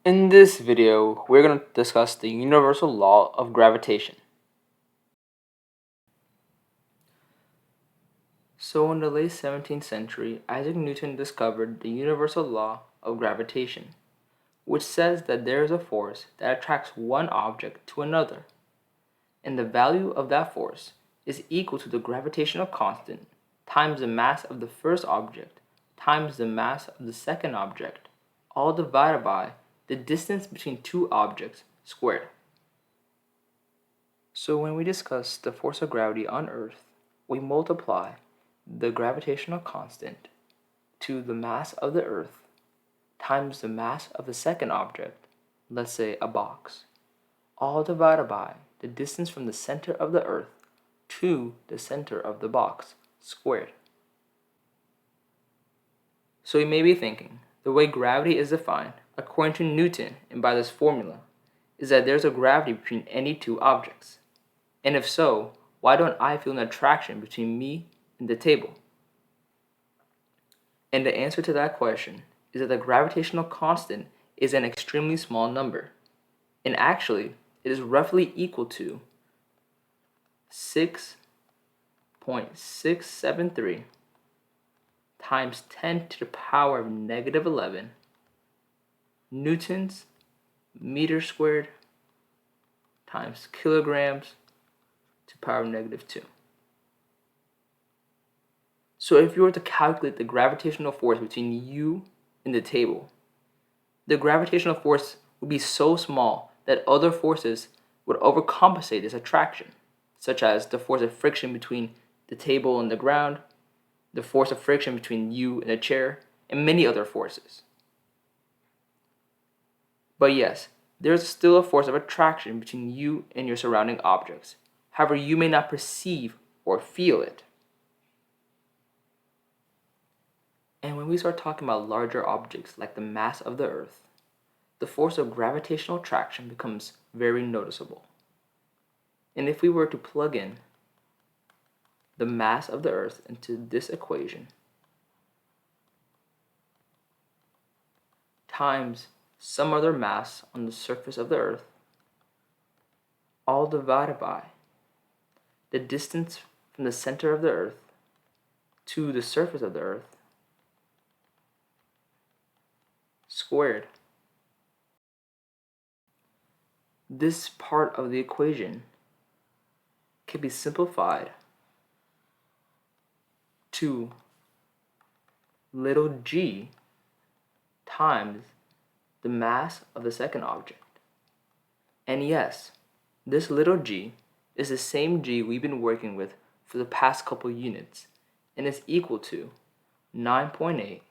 In this video, we're going to discuss the universal law of gravitation. So in the late 17th century, Isaac Newton discovered the universal law of gravitation, which says that there is a force that attracts one object to another, and the value of that force is equal to the gravitational constant times the mass of the first object times the mass of the second object, all divided by the distance between two objects squared. So when we discuss the force of gravity on Earth, we multiply the gravitational constant to the mass of the Earth times the mass of the second object, let's say a box, all divided by the distance from the center of the Earth to the center of the box squared. So you may be thinking, the way gravity is defined, according to Newton and by this formula, is that there's a gravity between any two objects. And if so, why don't I feel an attraction between me and the table? And the answer to that question is that the gravitational constant is an extremely small number. And actually, it is roughly equal to 6.673 times 10 to the power of negative 11 newtons meters squared times kilograms to the power of negative 2. So if you were to calculate the gravitational force between you and the table, the gravitational force would be so small that other forces would overcompensate this attraction, such as the force of friction between the table and the ground, the force of friction between you and a chair, and many other forces. But yes, there is still a force of attraction between you and your surrounding objects. However, you may not perceive or feel it. And when we start talking about larger objects like the mass of the Earth, the force of gravitational attraction becomes very noticeable. And if we were to plug in the mass of the Earth into this equation times some other mass on the surface of the Earth, all divided by the distance from the center of the Earth to the surface of the Earth squared. This part of the equation can be simplified to little g times the mass of the second object. And yes, this little g is the same g we've been working with for the past couple units, and is equal to 9.8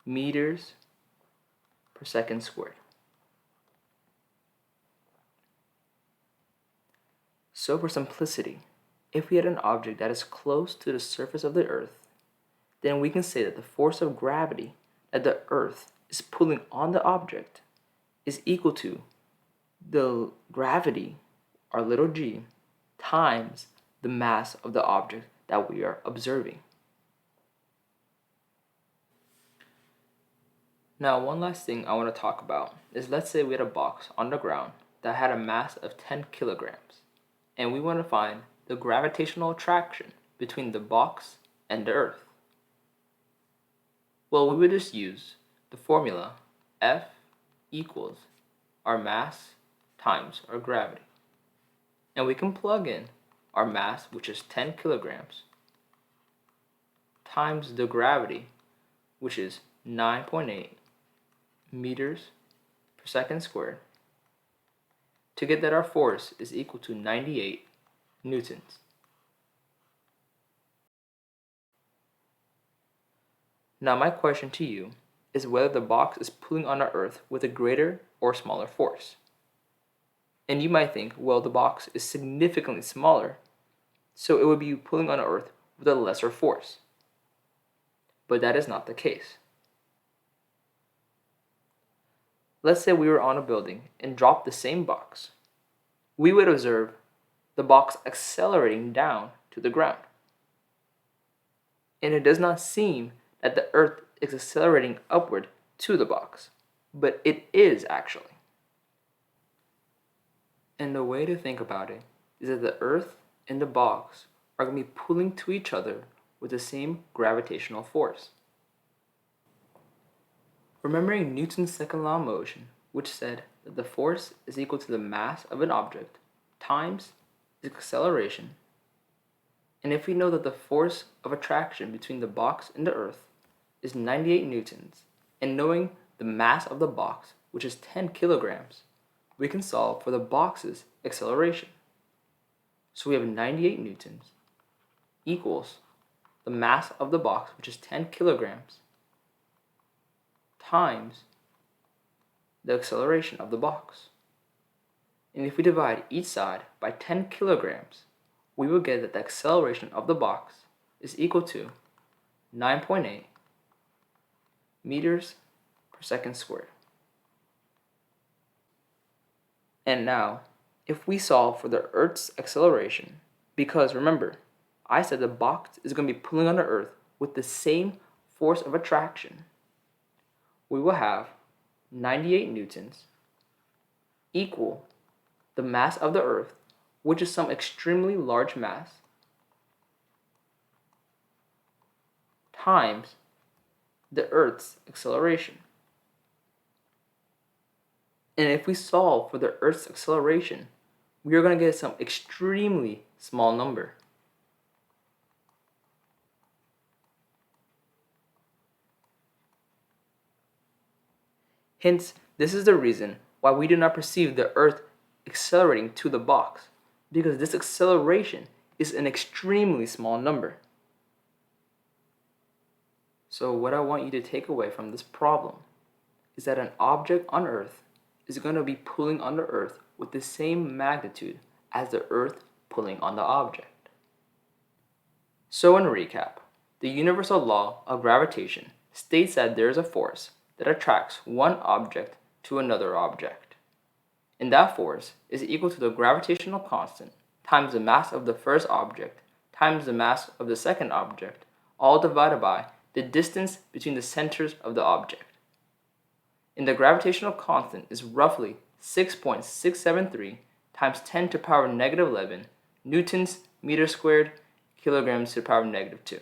meters per second squared. So for simplicity, if we had an object that is close to the surface of the Earth, then we can say that the force of gravity that the Earth is pulling on the object is equal to the gravity, our little g, times the mass of the object that we are observing. Now, one last thing I want to talk about is, let's say we had a box on the ground that had a mass of 10 kilograms, and we want to find the gravitational attraction between the box and the Earth. Well, we would just use the formula F equals our mass times our gravity. And we can plug in our mass, which is 10 kilograms, times the gravity, which is 9.8 meters per second squared, to get that our force is equal to 98 newtons. Now my question to you is whether the box is pulling on our Earth with a greater or smaller force. And you might think, well, the box is significantly smaller, so it would be pulling on our Earth with a lesser force. But that is not the case. Let's say we were on a building and dropped the same box. We would observe the box accelerating down to the ground. And it does not seem that the Earth is accelerating upward to the box. but it is actually. And the way to think about it is that the Earth and the box are going to be pulling to each other with the same gravitational force. Remembering Newton's second law of motion, which said that the force is equal to the mass of an object times its acceleration, and if we know that the force of attraction between the box and the Earth is 98 newtons, and knowing the mass of the box, which is 10 kilograms, we can solve for the box's acceleration. So we have 98 newtons equals the mass of the box, which is 10 kilograms, times the acceleration of the box. And if we divide each side by 10 kilograms, we will get that the acceleration of the box is equal to 9.8 meters per second squared. And now, if we solve for the Earth's acceleration, because remember, I said the box is going to be pulling on the Earth with the same force of attraction, we will have 98 newtons equal the mass of the Earth, which is some extremely large mass, times the Earth's acceleration. And if we solve for the Earth's acceleration, we are going to get some extremely small number. Hence, this is the reason why we do not perceive the Earth accelerating to the box, because this acceleration is an extremely small number. So what I want you to take away from this problem is that an object on Earth is going to be pulling on the Earth with the same magnitude as the Earth pulling on the object. So in recap, the universal law of gravitation states that there is a force that attracts one object to another object. And that force is equal to the gravitational constant times the mass of the first object times the mass of the second object, all divided by the distance between the centers of the object. And the gravitational constant is roughly 6.673 times 10 to the power of negative 11 newtons meters squared kilograms to the power of negative 2.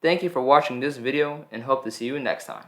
Thank you for watching this video and hope to see you next time.